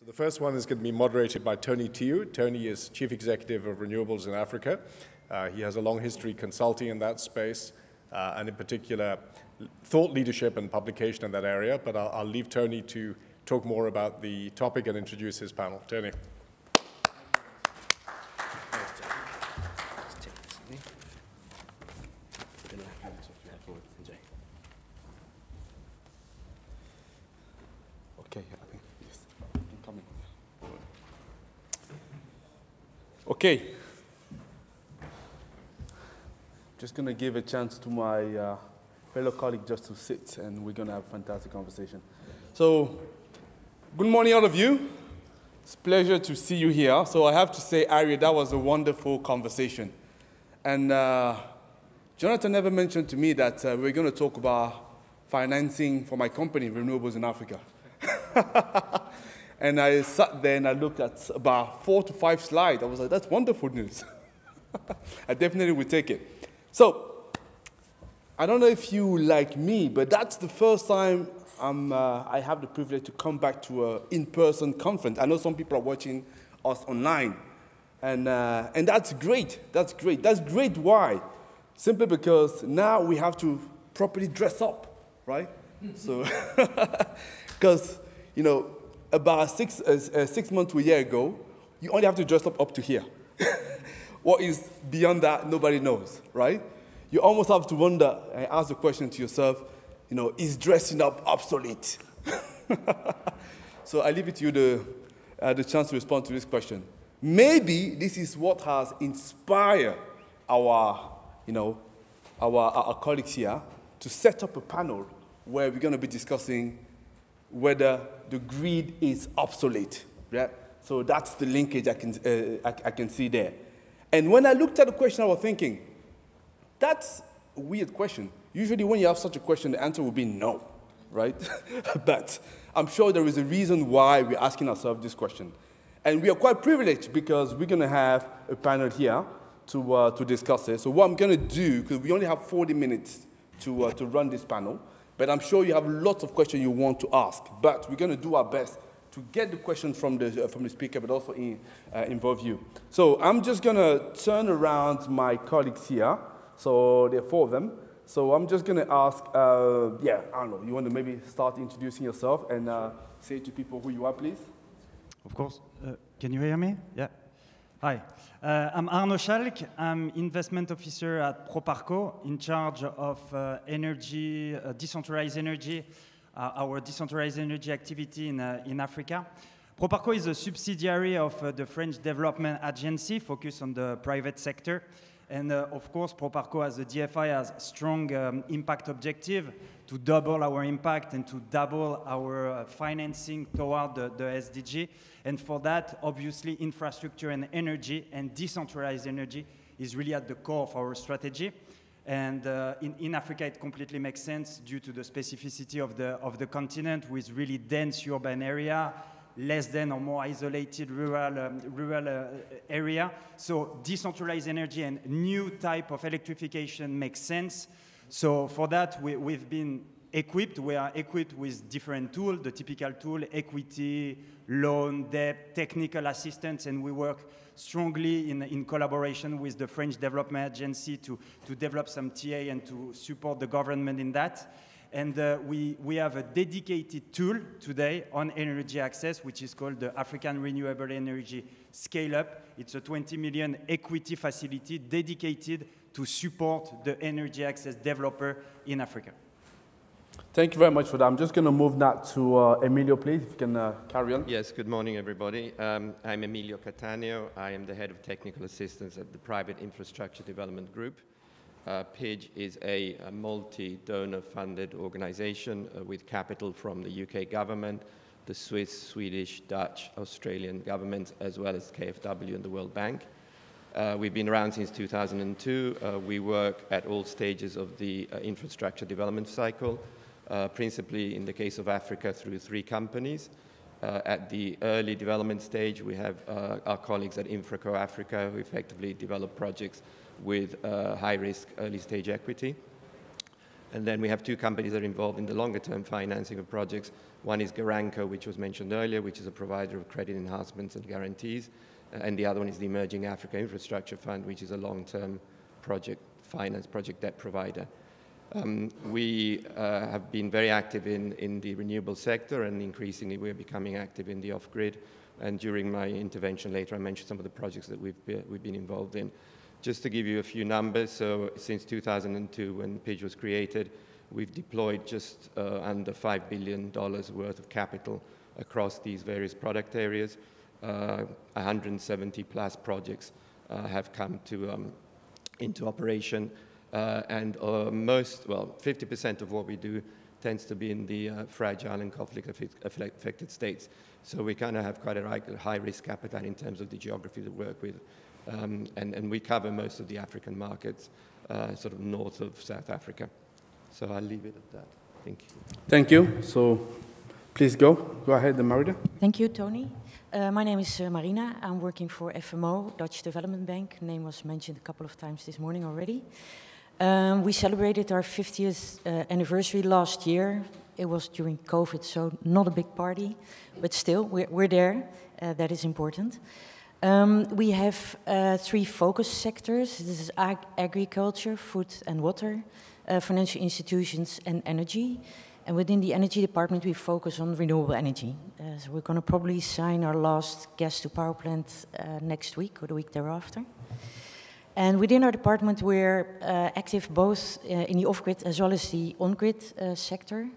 So the first one is going to be moderated by Tony Tiu. Tony is Chief Executive of Renewables in Africa. He has a long history consulting in that space, and in particular, thought leadership and publication in that area. But I'll leave Tony to talk more about the topic and introduce his panel. Tony. Okay, just going to give a chance to my fellow colleague just to sit, and we're going to have a fantastic conversation. So, good morning, all of you. It's a pleasure to see you here. So I have to say, Ari, that was a wonderful conversation. And Jonathan never mentioned to me that we're going to talk about financing for my company, Renewables in Africa. And I sat there and I looked at about 4 to 5 slides. I was like, that's wonderful news. I definitely would take it. So, I don't know if you like me, but that's the first time I have the privilege to come back to an in-person conference. I know some people are watching us online. And that's great. That's great. That's great. Why? Simply because now we have to properly dress up, right? So, because, you know, about 6 months to a year ago, you only have to dress up to here. What is beyond that, nobody knows, right? You almost have to wonder and ask the question to yourself, you know, is dressing up obsolete? So I leave it to you the chance to respond to this question. Maybe this is what has inspired our colleagues here to set up a panel where we're going to be discussing whether the grid is obsolete, right? So that's the linkage I can see there. And when I looked at the question, I was thinking, that's a weird question. Usually when you have such a question, the answer will be no, right? But I'm sure there is a reason why we're asking ourselves this question. And we are quite privileged because we're going to have a panel here to discuss it. So what I'm going to do, because we only have 40 minutes to run this panel, but I'm sure you have lots of questions you want to ask. But we're going to do our best to get the questions from the speaker, but also involve you. So I'm just going to turn around my colleagues here. So there are 4 of them. So I'm just going to ask, I don't know, you want to maybe start introducing yourself and say to people who you are, please? Of course. Can you hear me? Yeah. Hi, I'm Arnaud Schalk. I'm investment officer at Proparco, in charge of energy, decentralized energy, our decentralized energy activity in Africa. Proparco is a subsidiary of the French Development Agency, focused on the private sector. And of course, Proparco as a DFI has strong impact objective to double our impact and to double our financing toward the SDG. And for that, obviously, infrastructure and energy and decentralized energy is really at the core of our strategy. And in Africa, it completely makes sense due to the specificity of the continent with really dense urban area, less than or more isolated rural area. So decentralized energy and new type of electrification makes sense. So for that, we've been equipped. We are equipped with different tools, the typical tool, equity, loan, debt, technical assistance, and we work strongly in collaboration with the French Development Agency to develop some TA and to support the government in that. And we have a dedicated tool today on energy access, which is called the African Renewable Energy Scale-Up. It's a 20 million equity facility dedicated to support the energy access developer in Africa. Thank you very much for that. I'm just going to move now to Emilio, please, if you can carry on. Yes, good morning, everybody. I'm Emilio Cattaneo. I am the head of technical assistance at the Private Infrastructure Development Group. PIDGE is a multi-donor funded organization with capital from the UK government, the Swiss, Swedish, Dutch, Australian governments, as well as KfW and the World Bank. We've been around since 2002. We work at all stages of the infrastructure development cycle, principally in the case of Africa through 3 companies. At the early development stage, we have our colleagues at Infraco Africa who effectively develop projects with high-risk early-stage equity. And then we have two companies that are involved in the longer-term financing of projects. One is Garanco, which was mentioned earlier, which is a provider of credit enhancements and guarantees. And the other one is the Emerging Africa Infrastructure Fund, which is a long-term project finance, project debt provider. We have been very active in the renewable sector, and increasingly we're becoming active in the off-grid. And during my intervention later, I mentioned some of the projects that we've been involved in. Just to give you a few numbers, so since 2002, when PIDGE was created, we've deployed just under $5 billion worth of capital across these various product areas. 170 plus projects have come into operation, and 50% of what we do tends to be in the fragile and conflict-affected states. So we kind of have quite a high-risk appetite in terms of the geography that we work with. And we cover most of the African markets, sort of north of South Africa. So I'll leave it at that. Thank you. Thank you. So please go. Go ahead, Marina. Thank you, Tony. My name is Marina. I'm working for FMO, Dutch Development Bank. Name was mentioned a couple of times this morning already. We celebrated our 50th anniversary last year. It was during COVID, so not a big party, but still, we're there. That is important. We have 3 focus sectors. This is agriculture, food and water, financial institutions, and energy. And within the energy department, we focus on renewable energy. So we're going to probably sign our last gas-to-power plant next week or the week thereafter. And within our department, we're active both in the off-grid as well as the on-grid sector.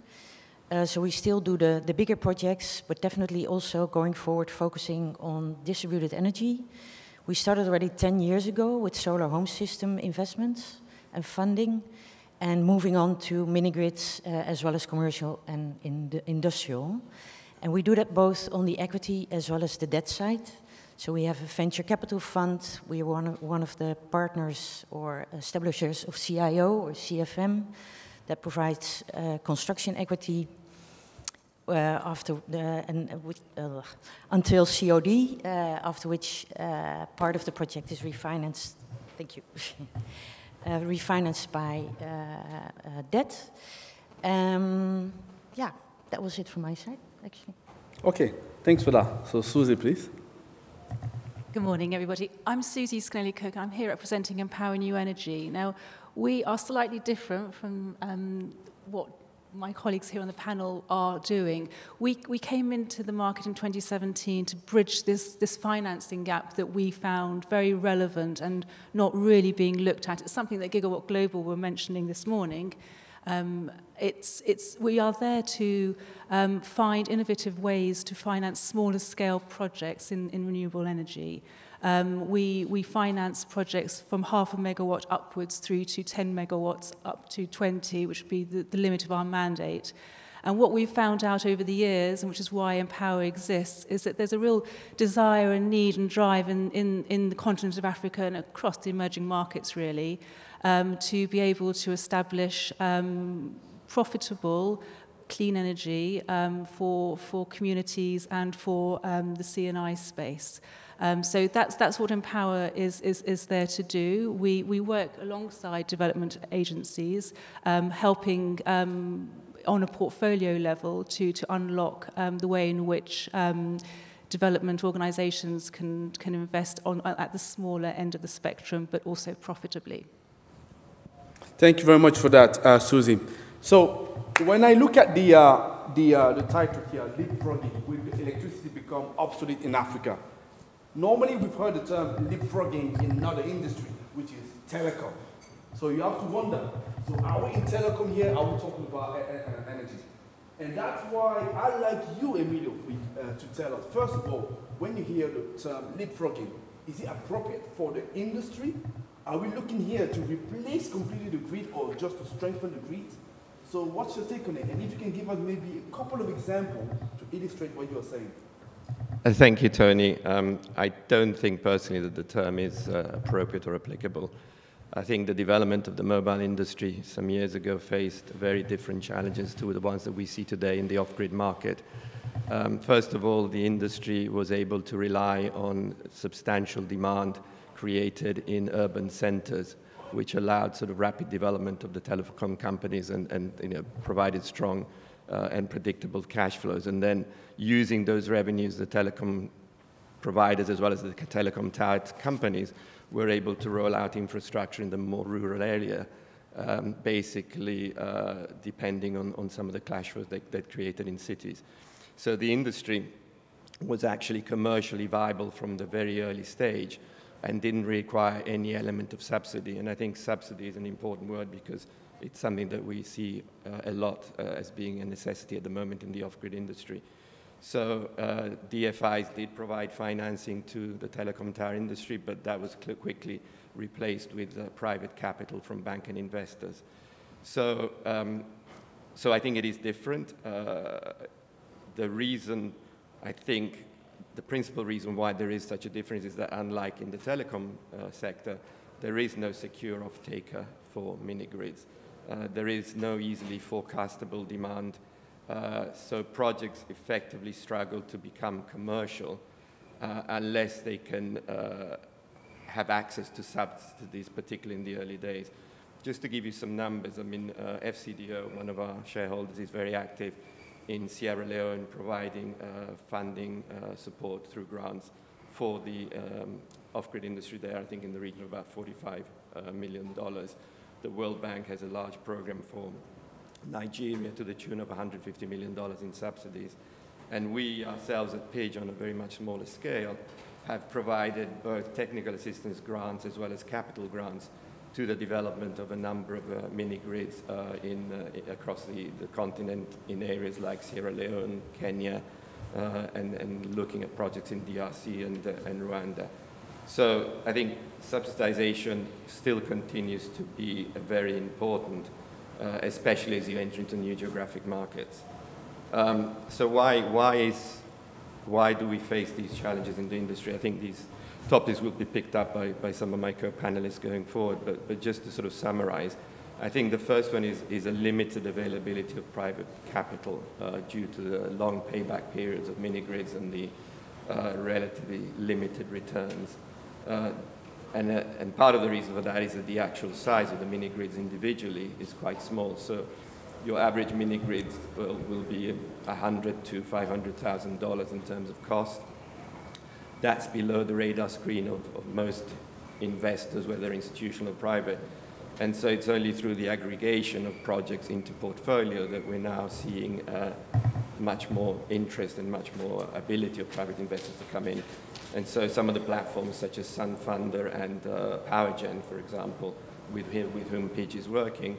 So we still do the bigger projects, but definitely also going forward focusing on distributed energy. We started already 10 years ago with solar home system investments and funding, and moving on to mini-grids as well as commercial and industrial. And we do that both on the equity as well as the debt side. So we have a venture capital fund. We are one of the partners or establishers of CIO or CFM that provides construction equity until COD, after which part of the project is refinanced. Thank you. Refinanced by debt. Yeah, that was it from my side, actually. Okay, thanks for that. So Susie, please. Good morning, everybody. I'm Susie Scnelly-Cook. I'm here representing Empower New Energy. Now, we are slightly different from what my colleagues here on the panel are doing. We came into the market in 2017 to bridge this financing gap that we found very relevant and not really being looked at. It's something that Gigawatt Global were mentioning this morning. We are there to find innovative ways to finance smaller scale projects in renewable energy. We finance projects from 0.5 megawatt upwards through to 10 megawatts up to 20, which would be the limit of our mandate. And what we've found out over the years, and which is why Empower exists, is that there's a real desire and need and drive in the continent of Africa and across the emerging markets, really, to be able to establish profitable, clean energy for communities and for the C&I space. So that's what Empower is there to do. We work alongside development agencies, helping on a portfolio level to unlock the way in which development organizations can invest at the smaller end of the spectrum, but also profitably. Thank you very much for that, Susie. So when I look at the title here, Leapfrogging, will electricity become obsolete in Africa? Normally, we've heard the term leapfrogging in another industry, which is telecom. So you have to wonder, so are we in telecom here? Are we talking about energy? And that's why I'd like you, Emilio, to tell us, first of all, when you hear the term leapfrogging, is it appropriate for the industry? Are we looking here to replace completely the grid or just to strengthen the grid? So what's your take on it? And if you can give us maybe a couple of examples to illustrate what you're saying. Thank you, Tony. I don't think personally that the term is appropriate or applicable. I think the development of the mobile industry some years ago faced very different challenges to the ones that we see today in the off-grid market. First of all, the industry was able to rely on substantial demand created in urban centers which allowed sort of rapid development of the telecom companies and provided strong and predictable cash flows. And then using those revenues, the telecom providers as well as the telecom tower companies were able to roll out infrastructure in the more rural area, basically depending on some of the cash flows that created in cities. So the industry was actually commercially viable from the very early stage and didn't require any element of subsidy. And I think subsidy is an important word because it's something that we see a lot as being a necessity at the moment in the off-grid industry. So DFIs did provide financing to the telecom tower industry, but that was quickly replaced with private capital from bank and investors. So, so I think it is different. The reason, I think, the principal reason why there is such a difference is that unlike in the telecom sector, there is no secure off-taker for mini-grids. There is no easily forecastable demand. So projects effectively struggle to become commercial unless they can have access to subsidies, particularly in the early days. Just to give you some numbers, I mean, FCDO, one of our shareholders, is very active in Sierra Leone providing funding support through grants for the off-grid industry there, I think in the region of about $45 million. The World Bank has a large program for Nigeria to the tune of $150 million in subsidies. And we ourselves at Pidge, on a very much smaller scale, have provided both technical assistance grants as well as capital grants to the development of a number of mini-grids across the continent in areas like Sierra Leone, Kenya, and looking at projects in DRC and Rwanda. So I think subsidization still continues to be very important, especially as you enter into new geographic markets. So why do we face these challenges in the industry? I think these topics will be picked up by some of my co-panelists going forward, but just to sort of summarize, I think the first one is a limited availability of private capital due to the long payback periods of mini-grids and the relatively limited returns. And part of the reason for that is that the actual size of the mini-grids individually is quite small. So your average mini-grid will be $100,000 to $500,000 in terms of cost. That's below the radar screen of most investors, whether institutional or private. And so it's only through the aggregation of projects into portfolio that we're now seeing much more interest and much more ability of private investors to come in. And so some of the platforms such as SunFunder and PowerGen, for example, with whom Pidge is working,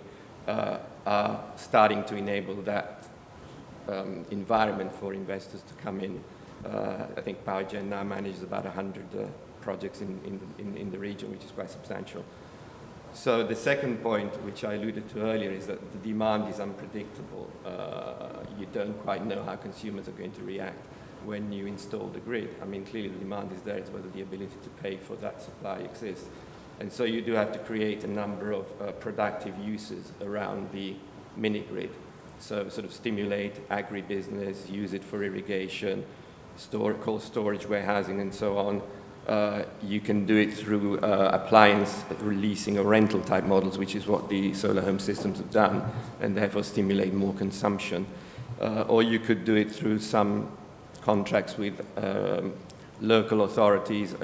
are starting to enable that environment for investors to come in. I think PowerGen now manages about 100 projects in the region, which is quite substantial. So the second point, which I alluded to earlier, is that the demand is unpredictable. You don't quite know how consumers are going to react when you install the grid. I mean, clearly the demand is there, it's whether the ability to pay for that supply exists. And so you do have to create a number of productive uses around the mini-grid. So sort of stimulate agribusiness, use it for irrigation, cold storage, warehousing, and so on. You can do it through appliance leasing or rental type models, which is what the solar home systems have done, and therefore stimulate more consumption. Or you could do it through some contracts with local authorities,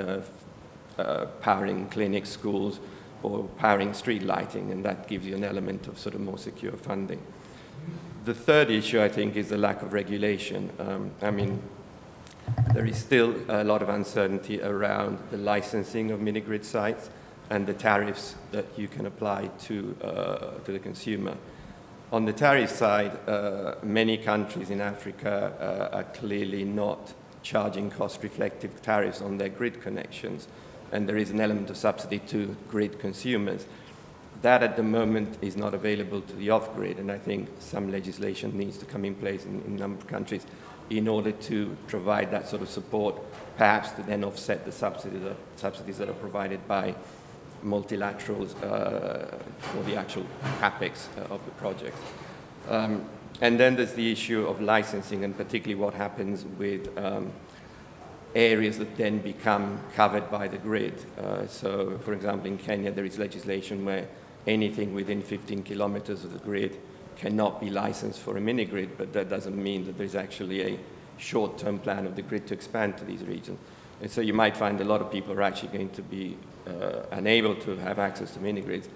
powering clinics, schools, or powering street lighting, and that gives you an element of sort of more secure funding. The third issue, I think, is the lack of regulation. I mean, there is still a lot of uncertainty around the licensing of mini-grid sites and the tariffs that you can apply to the consumer. On the tariff side, many countries in Africa are clearly not charging cost-reflective tariffs on their grid connections, and there is an element of subsidy to grid consumers. That at the moment is not available to the off-grid, and I think some legislation needs to come in place in a number of countries in order to provide that sort of support, perhaps to then offset the subsidies that are provided by multilaterals for the actual capex of the projects. And then there's the issue of licensing, and particularly what happens with areas that then become covered by the grid. So, for example, in Kenya, there is legislation where anything within 15 kilometers of the grid cannot be licensed for a mini-grid, but that doesn't mean that there's actually a short-term plan of the grid to expand to these regions. And so you might find a lot of people are actually going to be unable to have access to mini-grids.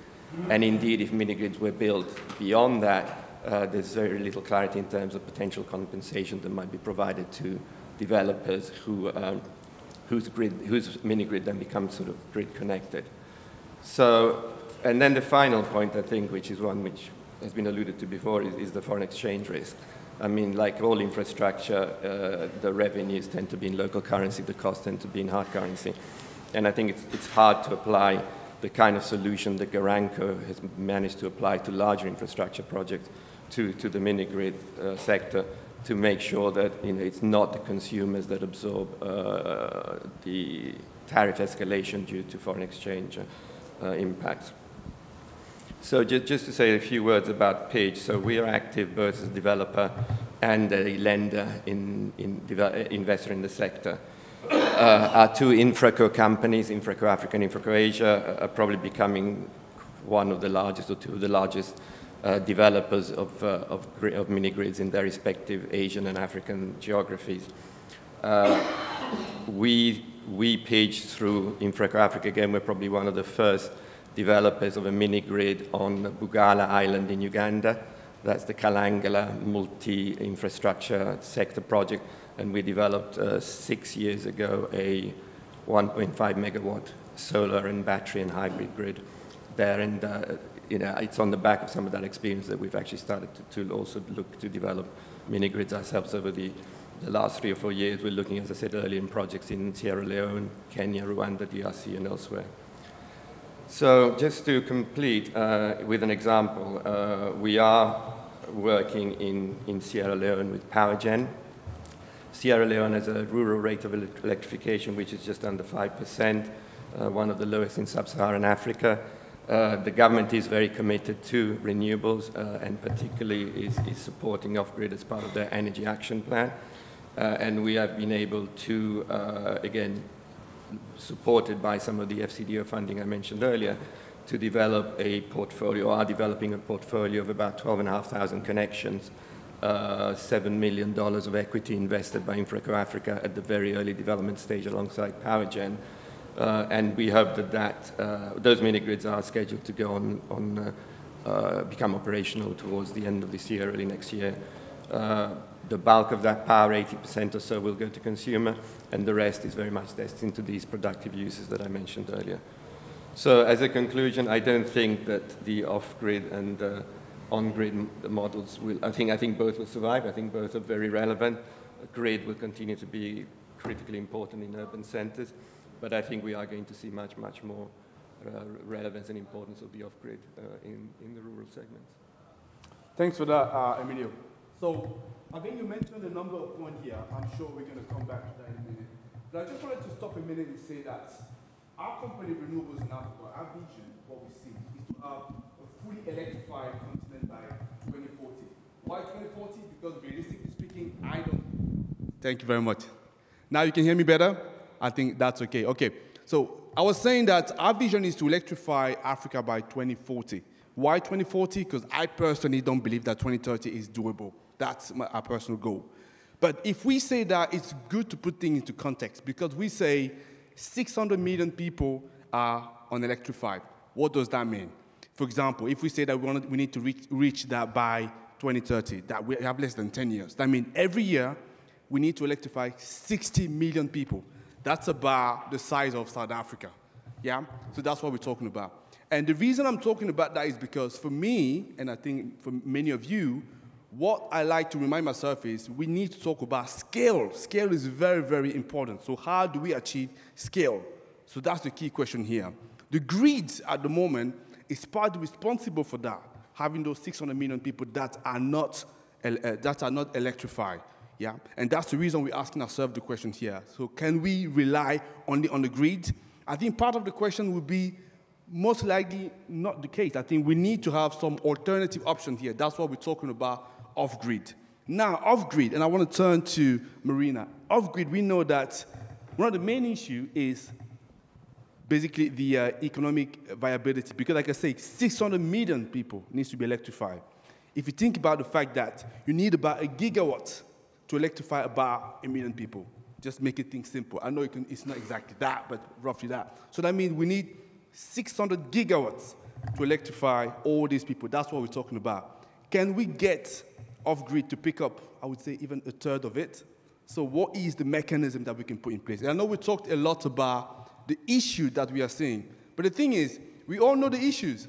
And indeed, if mini-grids were built beyond that, there's very little clarity in terms of potential compensation that might be provided to developers whose mini-grid then becomes sort of grid-connected. So, and then the final point, I think, which is one which has been alluded to before, is the foreign exchange risk. I mean, like all infrastructure, the revenues tend to be in local currency, the costs tend to be in hard currency. And I think it's hard to apply the kind of solution that Garanco has managed to apply to larger infrastructure projects to the mini-grid sector to make sure that it's not the consumers that absorb the tariff escalation due to foreign exchange impacts. So just to say a few words about Page. So we are active both as a developer and a lender, investor in the sector. Our two InfraCo companies, InfraCo Africa and InfraCo Asia, are probably becoming one of the largest or two of the largest developers of mini-grids in their respective Asian and African geographies. We Page through InfraCo Africa, again, we're probably one of the first developers of a mini-grid on Bugala Island in Uganda. That's the Kalangala multi-infrastructure sector project. And we developed 6 years ago a 1.5 megawatt solar and battery and hybrid grid there. And it's on the back of some of that experience that we've actually started to also look to develop mini-grids ourselves over the last 3 or 4 years. We're looking, as I said earlier, in projects in Sierra Leone, Kenya, Rwanda, DRC, and elsewhere. So just to complete with an example, we are working in Sierra Leone with PowerGen. Sierra Leone has a rural rate of electrification which is just under 5%, one of the lowest in sub-Saharan Africa. The government is very committed to renewables and particularly is supporting off-grid as part of their energy action plan. And we have been able to, again, supported by some of the FCDO funding I mentioned earlier, to develop a portfolio, are developing a portfolio of about 12,500 connections, $7 million of equity invested by InfraCo Africa at the very early development stage alongside PowerGen. And we hope that those mini-grids are scheduled to go become operational towards the end of this year, early next year. The bulk of that power, 80% or so, will go to consumer, and the rest is very much destined to these productive uses that I mentioned earlier. So as a conclusion, I don't think that the off-grid and on-grid models will, I think both will survive. I think both are very relevant. Grid will continue to be critically important in urban centers, but I think we are going to see much, much more relevance and importance of the off-grid in the rural segments. Thanks for that, Emilio. So I think you mentioned a number of points here. I'm sure we're going to come back to that in a minute. But I just wanted to stop a minute and say that our company, Renewables in Africa, our vision, what we see, is to have a fully electrified continent by 2040. Why 2040? Because realistically speaking, I don't... Thank you very much. Now you can hear me better? I think that's okay. Okay, so I was saying that our vision is to electrify Africa by 2040. Why 2040? Because I personally don't believe that 2030 is doable. That's our personal goal. But if we say that, it's good to put things into context, because we say 600 million people are unelectrified. What does that mean? For example, if we say that we need to reach that by 2030, that we have less than 10 years, that means every year we need to electrify 60 million people. That's about the size of South Africa. Yeah? So that's what we're talking about. And the reason I'm talking about that is because for me, and I think for many of you, what I like to remind myself is we need to talk about scale. Scale is very, very important. So how do we achieve scale? So that's the key question here. The grid at the moment is partly responsible for that, having those 600 million people that are not electrified. Yeah? And that's the reason we're asking ourselves the question here. So can we rely only on the grid? I think part of the question would be most likely not the case. I think we need to have some alternative options here. That's what we're talking about, off-grid. Now, off-grid, and I want to turn to Marina. Off-grid, we know that One of the main issues is basically the economic viability, because like I say, 600 million people needs to be electrified. If you think about the fact that you need about 1 gigawatt to electrify about 1 million people, just make it think simple. I know it's not exactly that, but roughly that. So that means we need 600 gigawatts to electrify all these people. That's what we're talking about. Can we get off-grid to pick up, I would say, even 1/3 of it? So what is the mechanism that we can put in place? And I know we talked a lot about the issue that we are seeing. But the thing is, we all know the issues.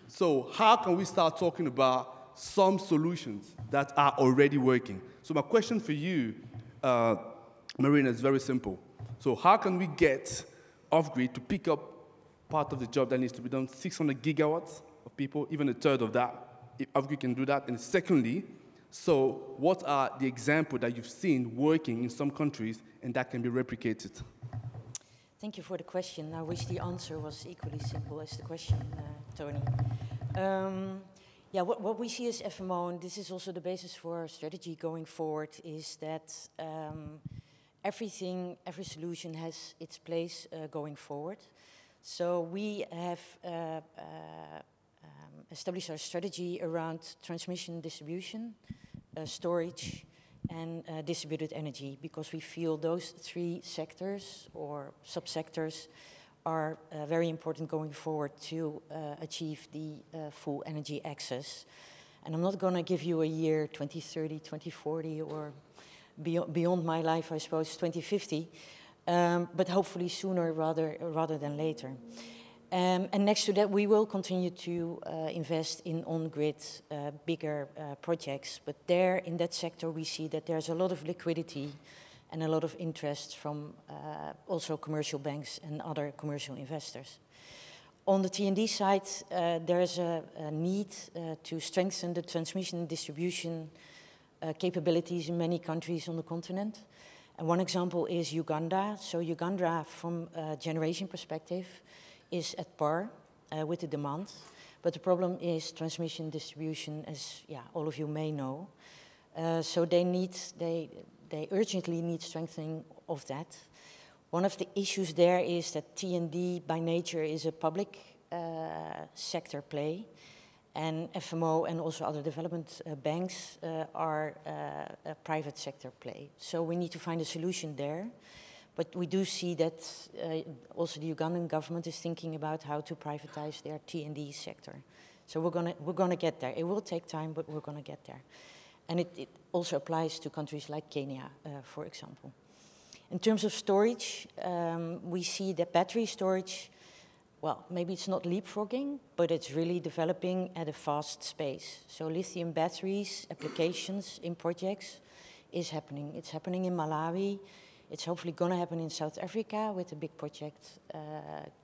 So how can we start talking about some solutions that are already working? So my question for you, Marina, is very simple. So how can we get off-grid to pick up part of the job that needs to be done, 600 gigawatts of people, even 1/3 of that, if off-grid can do that? And secondly, so what are the examples that you've seen working in some countries and that can be replicated? Thank you for the question. I wish the answer was equally simple as the question, Tony. Yeah, what we see as FMO, and this is also the basis for our strategy going forward, is that every solution has its place going forward. So we have established our strategy around transmission, distribution, storage, and distributed energy, because we feel those 3 sectors or subsectors are very important going forward to achieve the full energy access. And I'm not going to give you a year, 2030, 2040, or beyond my life, I suppose, 2050, but hopefully sooner rather than later. And next to that, we will continue to invest in on-grid bigger projects. But there, in that sector, we see that there's a lot of liquidity and a lot of interest from also commercial banks and other commercial investors. On the T&D side, there is a need to strengthen the transmission and distribution capabilities in many countries on the continent. And one example is Uganda. So Uganda, from a generation perspective, is at par with the demand. But the problem is transmission distribution, as all of you may know. So they urgently need strengthening of that. One of the issues there is that T&D by nature is a public sector play, and FMO and also other development banks are a private sector play. So we need to find a solution there. But we do see that also the Ugandan government is thinking about how to privatize their T&D sector. So we're gonna get there. It will take time, but we're gonna get there. And it also applies to countries like Kenya, for example. In terms of storage, we see that battery storage, well, maybe it's not leapfrogging, but it's really developing at a fast pace. So lithium batteries, applications in projects is happening. It's happening in Malawi. It's hopefully going to happen in South Africa with a big project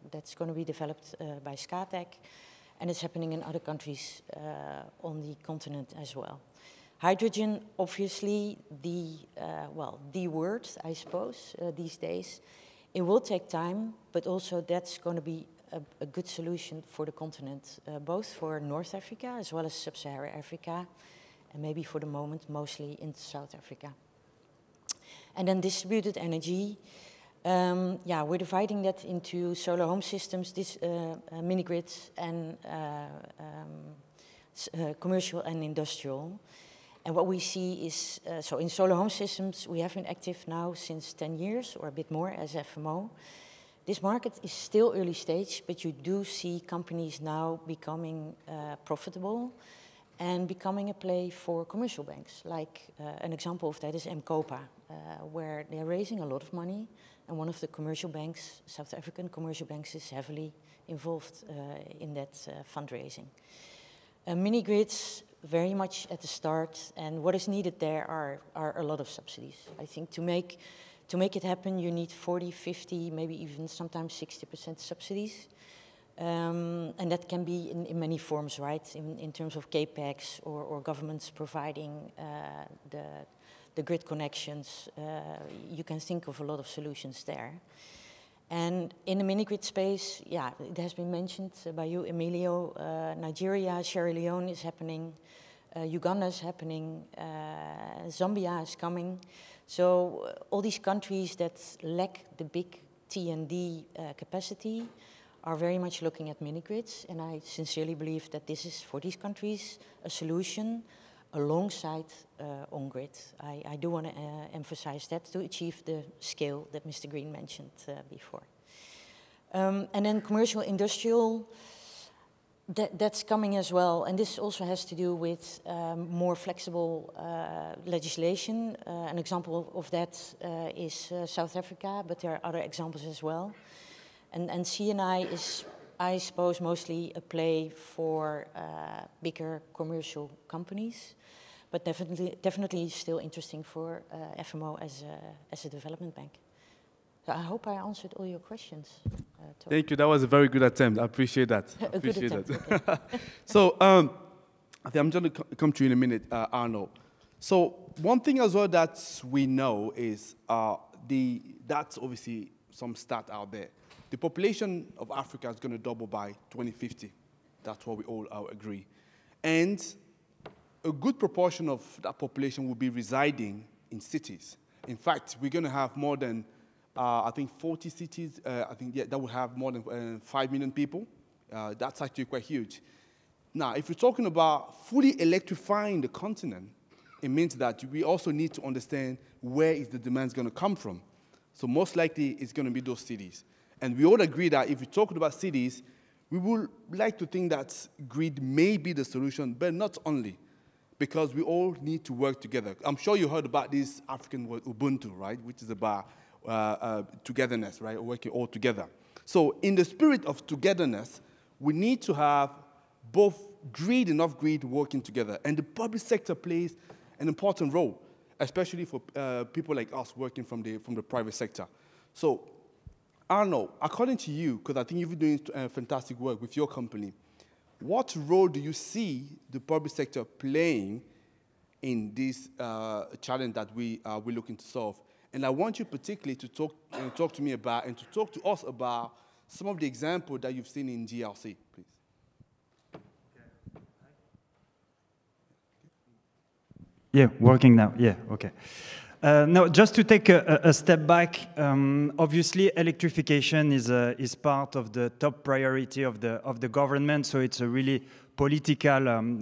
that's going to be developed by Scatec. And it's happening in other countries on the continent as well. Hydrogen, obviously, the word, I suppose, these days. It will take time, but also that's going to be a good solution for the continent, both for North Africa as well as Sub-Saharan Africa, and maybe for the moment, mostly in South Africa. And then distributed energy. We're dividing that into solar home systems, mini-grids, and commercial and industrial. And what we see is, so in solar home systems, we have been active now since 10 years or a bit more as FMO. This market is still early stage, but you do see companies now becoming profitable and becoming a play for commercial banks. Like an example of that is M-Kopa, where they're raising a lot of money, and one of the commercial banks, South African commercial banks, is heavily involved in that fundraising. Mini-grids, very much at the start, and what is needed there are a lot of subsidies. I think to make it happen, you need 40, 50, maybe even sometimes 60% subsidies. And that can be in many forms, right? In terms of CAPEX or governments providing the grid connections. You can think of a lot of solutions there. And in the mini-grid space, it has been mentioned by you, Emilio, Nigeria, Sierra Leone is happening. Uganda is happening, Zambia is coming. So all these countries that lack the big T&D capacity are very much looking at mini-grids, and I sincerely believe that this is, for these countries, a solution alongside on-grid. I do want to emphasize that to achieve the scale that Mr. Green mentioned before. And then commercial industrial, that's coming as well, and this also has to do with more flexible legislation. An example of that is South Africa, but there are other examples as well. And C&I is, I suppose, mostly a play for bigger commercial companies, but definitely still interesting for FMO as a development bank. So I hope I answered all your questions. Thank you. That was a very good attempt. I appreciate that. A good attempt. Okay. So I think I'm going to come to you in a minute, Arno. So one thing as well that we know is that's obviously some stat out there. The population of Africa is going to double by 2050. That's what we all agree. And a good proportion of that population will be residing in cities. In fact, we're going to have more than, I think, 40 cities. I think that will have more than 5 million people. That's actually quite huge. Now, if we're talking about fully electrifying the continent, it means that we also need to understand where is the demand going to come from. So most likely, it's going to be those cities. And we all agree that if we're talking about cities, we would like to think that grid may be the solution, but not only, because we all need to work together. I'm sure you heard about this African word, Ubuntu, right, which is about togetherness, right, working all together. So in the spirit of togetherness, we need to have both grid and off-grid working together. And the public sector plays an important role, especially for people like us working from the private sector. So Arno, according to you, because I think you've been doing fantastic work with your company, what role do you see the public sector playing in this challenge that we're looking to solve? And I want you particularly to talk to me about and to talk to us about some of the examples that you've seen in GRC, please. Yeah, working now. Yeah, okay. No, just to take a step back, obviously electrification is part of the top priority of the government, so it's a really political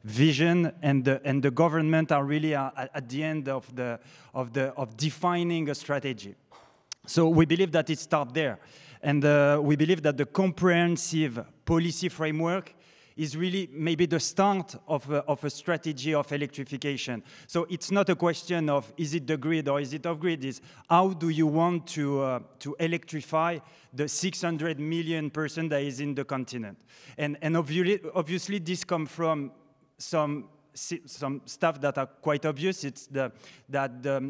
vision, and the government are really at the end of defining a strategy. So we believe that it starts there, and we believe that the comprehensive policy framework is really maybe the start of a strategy of electrification. So it's not a question of is it the grid or is it off-grid, it's how do you want to electrify the 600 million person that is in the continent. And obviously this comes from some stuff that are quite obvious. It's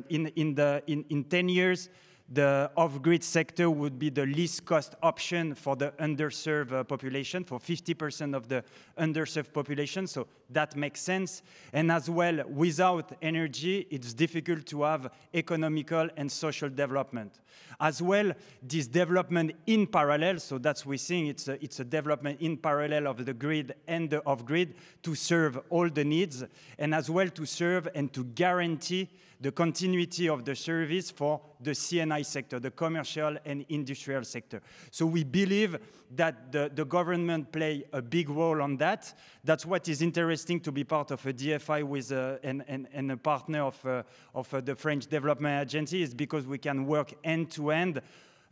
in 10 years, the off-grid sector would be the least cost option for the underserved population, for 50% of the underserved population, so that makes sense. And as well, without energy, it's difficult to have economical and social development. As well, this development in parallel, so that's we're seeing, it's a development in parallel of the grid and the off-grid to serve all the needs, and as well to serve and to guarantee the continuity of the service for the C&I sector, the commercial and industrial sector. So we believe that the government play a big role on that. That's what is interesting to be part of a DFI with and a partner of the French Development Agency, is because we can work end-to-end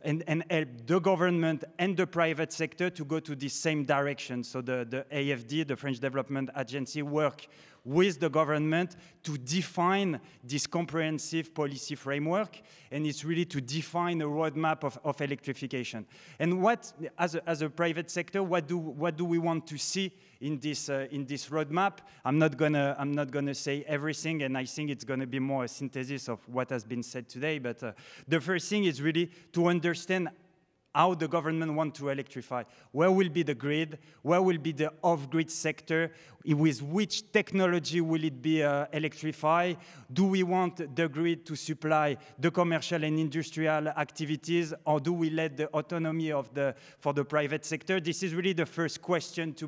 and help the government and the private sector to go to the same direction. So the AFD, the French Development Agency, work with the government to define this comprehensive policy framework, and it's really to define a roadmap of electrification. And what, as a private sector, what do we want to see in this roadmap? I'm not gonna say everything, and I think it's gonna be more a synthesis of what has been said today. But the first thing is really to understand how the government wants to electrify. Where will be the grid? Where will be the off-grid sector? With which technology will it be electrified? Do we want the grid to supply the commercial and industrial activities, or do we let the autonomy for the private sector? This is really the first question to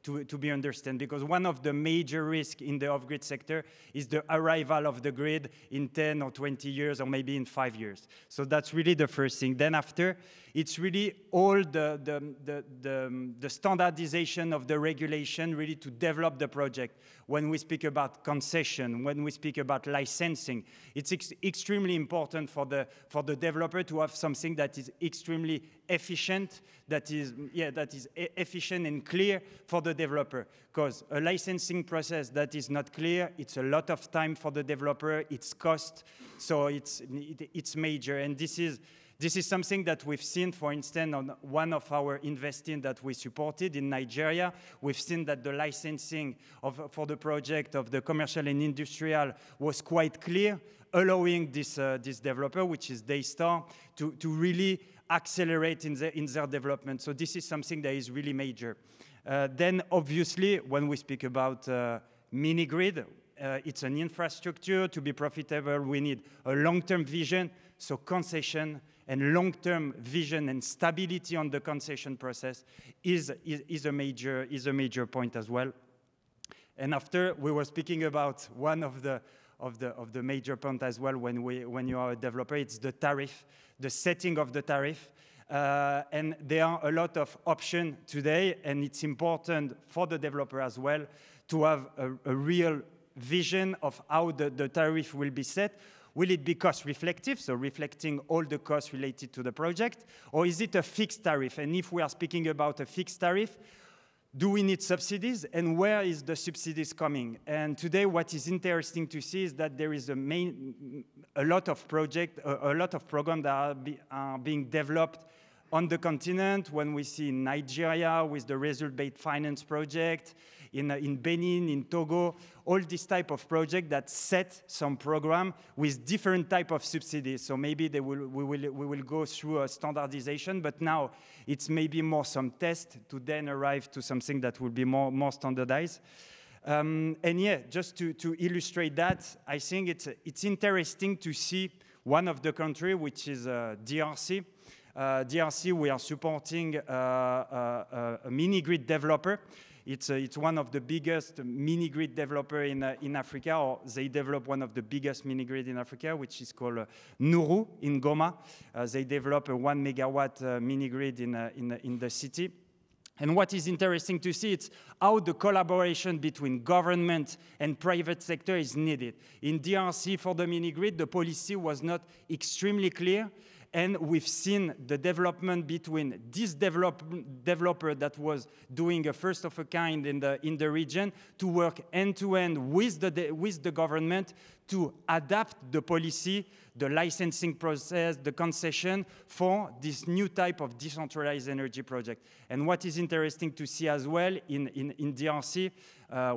to be understood, because one of the major risks in the off-grid sector is the arrival of the grid in 10 or 20 years or maybe in 5 years. So that's really the first thing. Then after, it's really all the standardization of the regulation really to develop the project. When we speak about concession, when we speak about licensing, it's extremely important for the developer to have something that is extremely efficient, that is efficient and clear for the developer. Because a licensing process that is not clear, it's a lot of time for the developer, it's cost, so it's major. And this is something that we've seen, for instance, on one of our investing that we supported in Nigeria. We've seen that the licensing for the project of the commercial and industrial was quite clear, allowing this developer, which is Daystar, to really accelerate in their development. So this is something that is really major. Then, obviously, when we speak about mini-grid, it's an infrastructure. To be profitable, we need a long-term vision, so concession and long-term vision and stability on the concession process is a major point as well. And after, we were speaking about one of the major points as well when you are a developer, it's the tariff, the setting of the tariff. And there are a lot of options today, and it's important for the developer as well to have a real vision of how the tariff will be set. Will it be cost reflective, so reflecting all the costs related to the project, or is it a fixed tariff? And if we are speaking about a fixed tariff, do we need subsidies, and where is the subsidies coming? And today, what is interesting to see is that there is a lot of programs that are being developed on the continent. When we see in Nigeria with the result-based finance project, in Benin, in Togo, all this type of project that set some program with different type of subsidies. So maybe we will go through a standardization, but now it's maybe more some test to then arrive to something that will be more standardized. And yeah, just to illustrate that, I think it's interesting to see one of the country, which is DRC. DRC, we are supporting a mini-grid developer. It's one of the biggest mini-grid developer in Africa, or they develop one of the biggest mini-grid in Africa, which is called Nuru in Goma. They develop a 1 megawatt mini-grid in the city. And what is interesting to see, it's how the collaboration between government and private sector is needed. In DRC, for the mini-grid, the policy was not extremely clear. And we've seen the development between this developer that was doing a first of a kind in the region to work end-to-end with the government to adapt the policy, the licensing process, the concession for this new type of decentralized energy project. And what is interesting to see as well in DRC,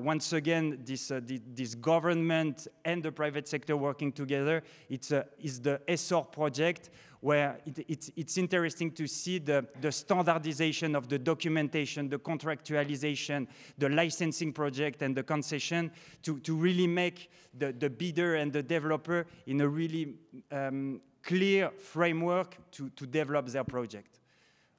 once again, this government and the private sector working together, is the ESSOR project, where it's interesting to see the standardization of the documentation, the contractualization, the licensing project, and the concession to really make the bidder and the developer in a really clear framework to develop their project.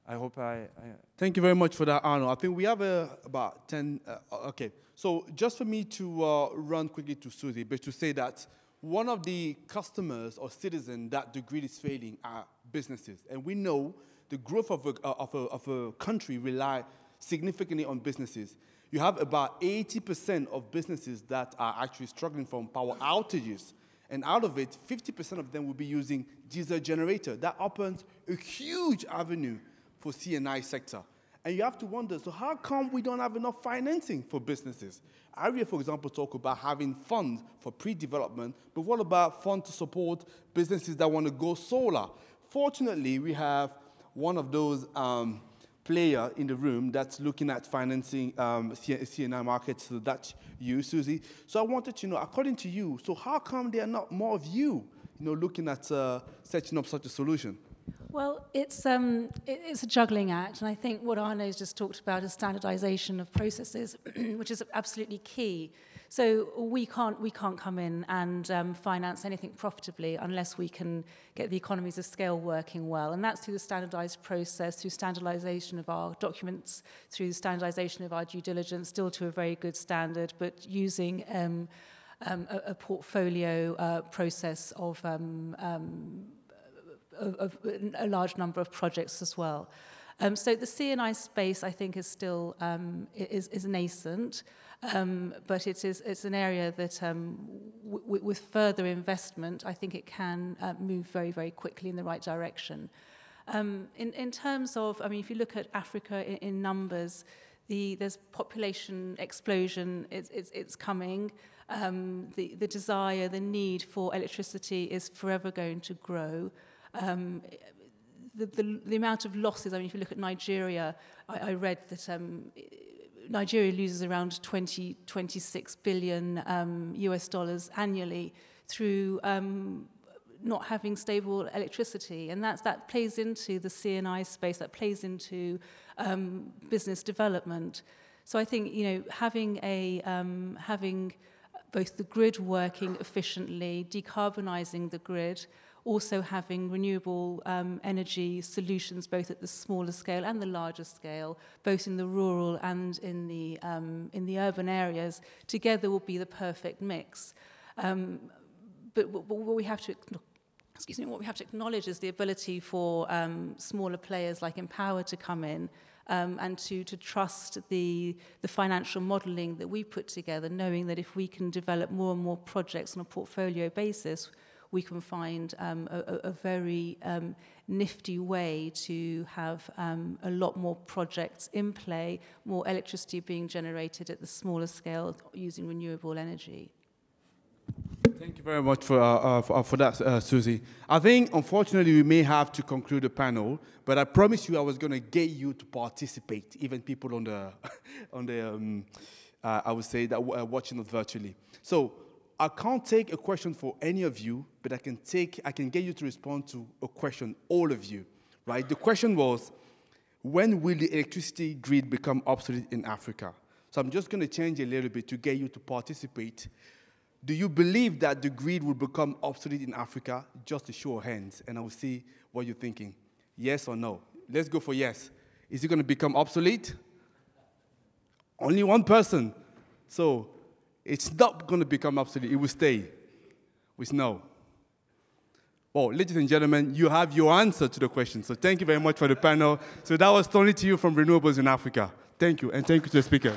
I hope I... Thank you very much for that, Arno. I think we have about 10... okay, so just for me to run quickly to Susie, but to say that one of the customers or citizens that the grid is failing are businesses. And we know the growth of a country rely significantly on businesses. You have about 80% of businesses that are actually struggling from power outages. And out of it, 50% of them will be using diesel generator. That opens a huge avenue for C&I sector. And you have to wonder, so how come we don't have enough financing for businesses? ARIA, for example, talk about having funds for pre-development, but what about funds to support businesses that want to go solar? Fortunately, we have one of those player in the room that's looking at financing C&I markets, so that's you, Susie. So I wanted to know, according to you, so how come there are not more of you, looking at setting up such a solution? Well, it's a juggling act, and I think what Arno's just talked about is standardization of processes, which is absolutely key. So we can't come in and finance anything profitably unless we can get the economies of scale working well. And that's through the standardized process, through standardization of our documents, through the standardization of our due diligence, still to a very good standard, but using a portfolio process of a large number of projects as well. So the C&I space, I think, is still is nascent, but it's an area that, with further investment, I think it can move very, very quickly in the right direction. In terms of, I mean, if you look at Africa in numbers, there's population explosion. It's coming. The desire, the need for electricity is forever going to grow. The amount of losses, I mean, if you look at Nigeria, I read that Nigeria loses around 26 billion US dollars annually through not having stable electricity. And that plays into the C&I space, that plays into business development. So I think, you know, having both the grid working efficiently, decarbonising the grid, also having renewable energy solutions both at the smaller scale and the larger scale, both in the rural and in the urban areas, together will be the perfect mix. But what we have to, what we have to acknowledge is the ability for smaller players like Empower to come in and to trust the financial modelling that we put together, knowing that if we can develop more and more projects on a portfolio basis, we can find a very nifty way to have a lot more projects in play, more electricity being generated at the smaller scale using renewable energy. Thank you very much for that, Susie. I think, unfortunately, we may have to conclude the panel, but I promised you I was going to get you to participate, even people on the, I would say, that watching us virtually. So I can't take a question for any of you, but I can get you to respond to a question, all of you, right? The question was, when will the electricity grid become obsolete in Africa? So I'm just going to change a little bit to get you to participate. Do you believe that the grid will become obsolete in Africa? Just a show of hands, and I will see what you're thinking. Yes or no? Let's go for yes. Is it going to become obsolete? Only one person. So it's not going to become obsolete. It will stay with no. Well, ladies and gentlemen, you have your answer to the question. So thank you very much for the panel. So that was Tony to you from Renewables in Africa. Thank you, and thank you to the speaker.